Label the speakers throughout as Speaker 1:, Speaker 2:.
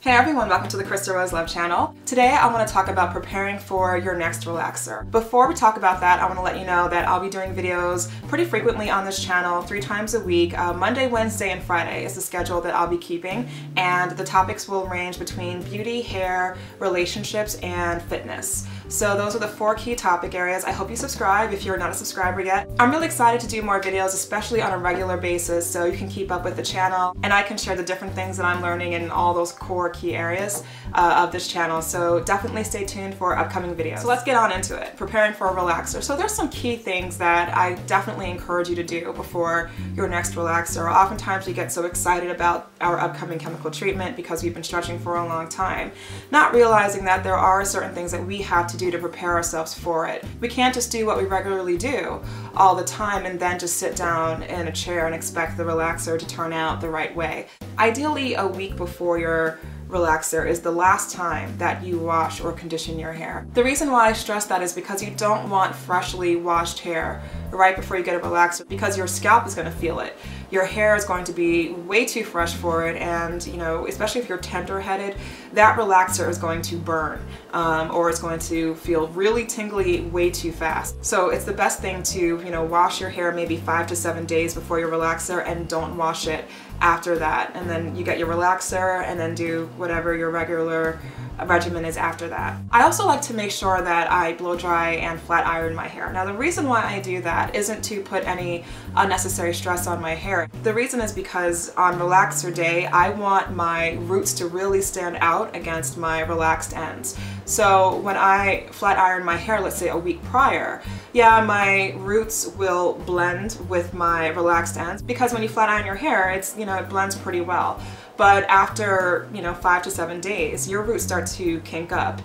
Speaker 1: Hey everyone, welcome to the Krista Rose Love channel. Today I want to talk about preparing for your next relaxer. Before we talk about that, I want to let you know that I'll be doing videos pretty frequently on this channel 3 times a week. Monday, Wednesday, and Friday is the schedule that I'll be keeping, and the topics will range between beauty, hair, relationships, and fitness. So those are the 4 key topic areas. I hope you subscribe if you're not a subscriber yet. I'm really excited to do more videos, especially on a regular basis, so you can keep up with the channel and I can share the different things that I'm learning in all those core key areas of this channel. So definitely stay tuned for upcoming videos. So let's get on into it. Preparing for a relaxer. So there's some key things that I definitely encourage you to do before your next relaxer. Oftentimes we get so excited about our upcoming chemical treatment because we've been stretching for a long time, not realizing that there are certain things that we have to do to prepare ourselves for it. We can't just do what we regularly do all the time and then just sit down in a chair and expect the relaxer to turn out the right way. Ideally, a week before your relaxer is the last time that you wash or condition your hair. The reason why I stress that is because you don't want freshly washed hair right before you get a relaxer, because your scalp is going to feel it. Your hair is going to be way too fresh for it, and especially if you're tender-headed, that relaxer is going to burn or it's going to feel really tingly way too fast. So it's the best thing to wash your hair maybe 5 to 7 days before your relaxer, and don't wash it after that. And then you get your relaxer and then do whatever your regular regimen is after that. I also like to make sure that I blow dry and flat iron my hair. Now the reason why I do that isn't to put any unnecessary stress on my hair. The reason is because on relaxer day I want my roots to really stand out against my relaxed ends. So when I flat iron my hair, let's say a week prior, yeah, my roots will blend with my relaxed ends, because when you flat iron your hair, it's it blends pretty well. But after 5 to 7 days, your roots start to kink up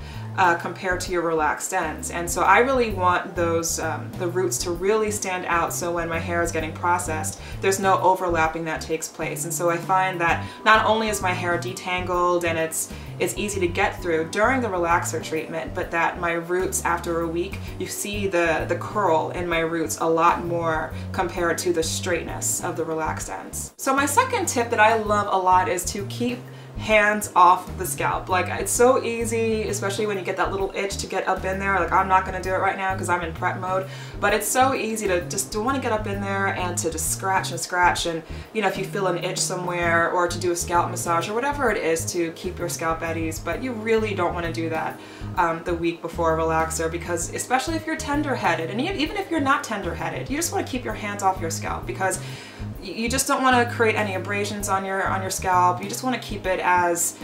Speaker 1: compared to your relaxed ends. And so I really want those the roots to really stand out, so when my hair is getting processed, there's no overlapping that takes place. And so I find that not only is my hair detangled and it's easy to get through during the relaxer treatment, but that my roots after a week, you see the curl in my roots a lot more compared to the straightness of the relaxed ends. So my second tip that I love a lot is to keep hands off the scalp. Like, it's so easy, especially when you get that little itch, to get up in there. Like, I'm not gonna do it right now because I'm in prep mode, but it's so easy to want to get up in there and to just scratch and scratch, and if you feel an itch somewhere, or to do a scalp massage or whatever it is to keep your scalp at ease. But you really don't want to do that the week before a relaxer, because especially if you're tender-headed, and even if you're not tender-headed, you just want to keep your hands off your scalp, because you just don't want to create any abrasions on your scalp. You just want to keep it as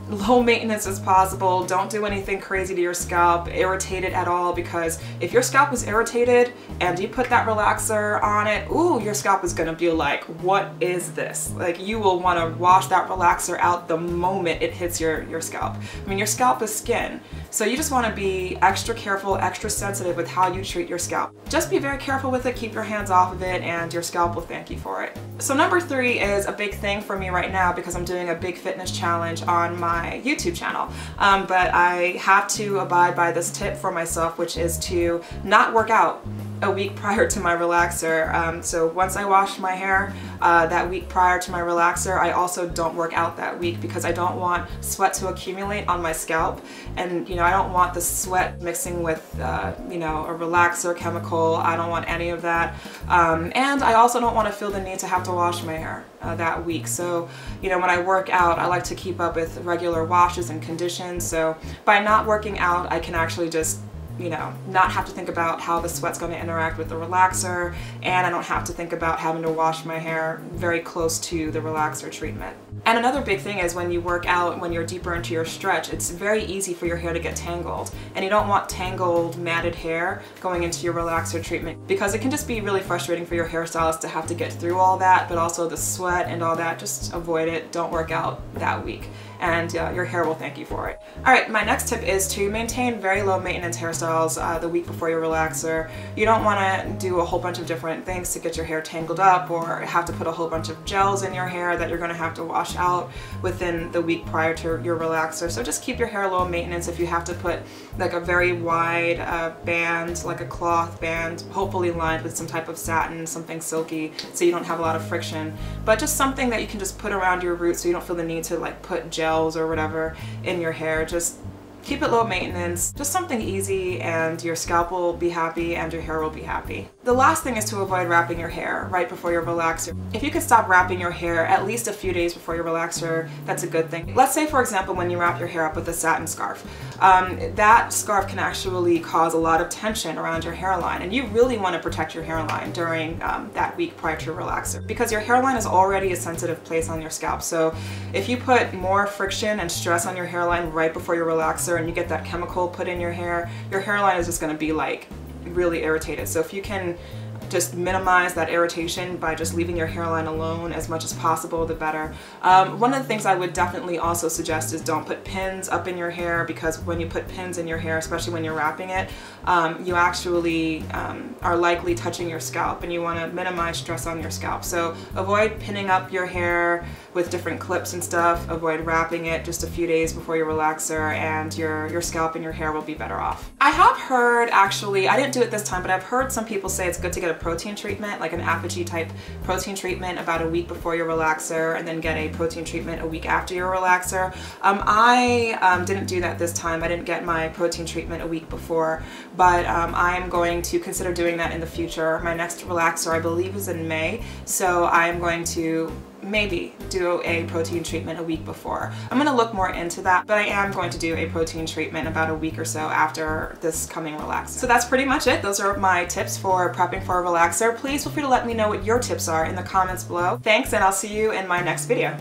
Speaker 1: low maintenance as possible. Don't do anything crazy to your scalp, irritate it at all, because if your scalp is irritated and you put that relaxer on it, ooh, your scalp is gonna be like, what is this? Like, you will want to wash that relaxer out the moment it hits your scalp. I mean, your scalp is skin, so you just want to be extra careful, extra sensitive with how you treat your scalp. Just be very careful with it, keep your hands off of it, and your scalp will thank you for it. So number 3 is a big thing for me right now, because I'm doing a big fitness challenge on my YouTube channel, but I have to abide by this tip for myself, which is to not work out a week prior to my relaxer. So once I wash my hair that week prior to my relaxer, I also don't work out that week, because I don't want sweat to accumulate on my scalp, and I don't want the sweat mixing with a relaxer chemical. I don't want any of that, and I also don't want to feel the need to have to wash my hair that week. So when I work out, I like to keep up with regular washes and conditions. So by not working out, I can actually just not have to think about how the sweat's going to interact with the relaxer, and I don't have to think about having to wash my hair very close to the relaxer treatment. And another big thing is, when you work out, when you're deeper into your stretch, it's very easy for your hair to get tangled, and you don't want tangled, matted hair going into your relaxer treatment, because it can just be really frustrating for your hairstylist to have to get through all that, but also the sweat and all that. Just avoid it. Don't work out that week, and your hair will thank you for it. Alright, my next tip is to maintain very low maintenance hairstyles gels the week before your relaxer. You don't want to do a whole bunch of different things to get your hair tangled up or have to put a whole bunch of gels in your hair that you're going to have to wash out within the week prior to your relaxer. So just keep your hair low maintenance. If you have to put like a very wide band, like a cloth band, hopefully lined with some type of satin, something silky, so you don't have a lot of friction, but just something that you can just put around your roots so you don't feel the need to like put gels or whatever in your hair. Just keep it low maintenance, just something easy, and your scalp will be happy and your hair will be happy. The last thing is to avoid wrapping your hair right before your relaxer. If you can stop wrapping your hair at least a few days before your relaxer, that's a good thing. Let's say, for example, when you wrap your hair up with a satin scarf, that scarf can actually cause a lot of tension around your hairline, and you really want to protect your hairline during that week prior to your relaxer, because your hairline is already a sensitive place on your scalp. So if you put more friction and stress on your hairline right before your relaxer and you get that chemical put in your hairline is just going to be like really irritated. So if you can just minimize that irritation by just leaving your hairline alone as much as possible, the better. One of the things I would definitely also suggest is don't put pins up in your hair, because when you put pins in your hair, especially when you're wrapping it, you actually are likely touching your scalp, and you want to minimize stress on your scalp. So avoid pinning up your hair with different clips and stuff. Avoid wrapping it just a few days before your relaxer, and your scalp and your hair will be better off. I have heard, actually, I didn't do it this time, but I've heard some people say it's good to get a protein treatment, like an apogee type protein treatment, about a week before your relaxer, and then get a protein treatment a week after your relaxer. I didn't do that this time. I didn't get my protein treatment a week before, but I am going to consider doing that in the future. My next relaxer, I believe, is in May, so I am going to maybe do a protein treatment a week before. I'm going to look more into that, but I am going to do a protein treatment about a week or so after this coming relaxer. So that's pretty much it. Those are my tips for prepping for a relaxer. Please feel free to let me know what your tips are in the comments below. Thanks, and I'll see you in my next video.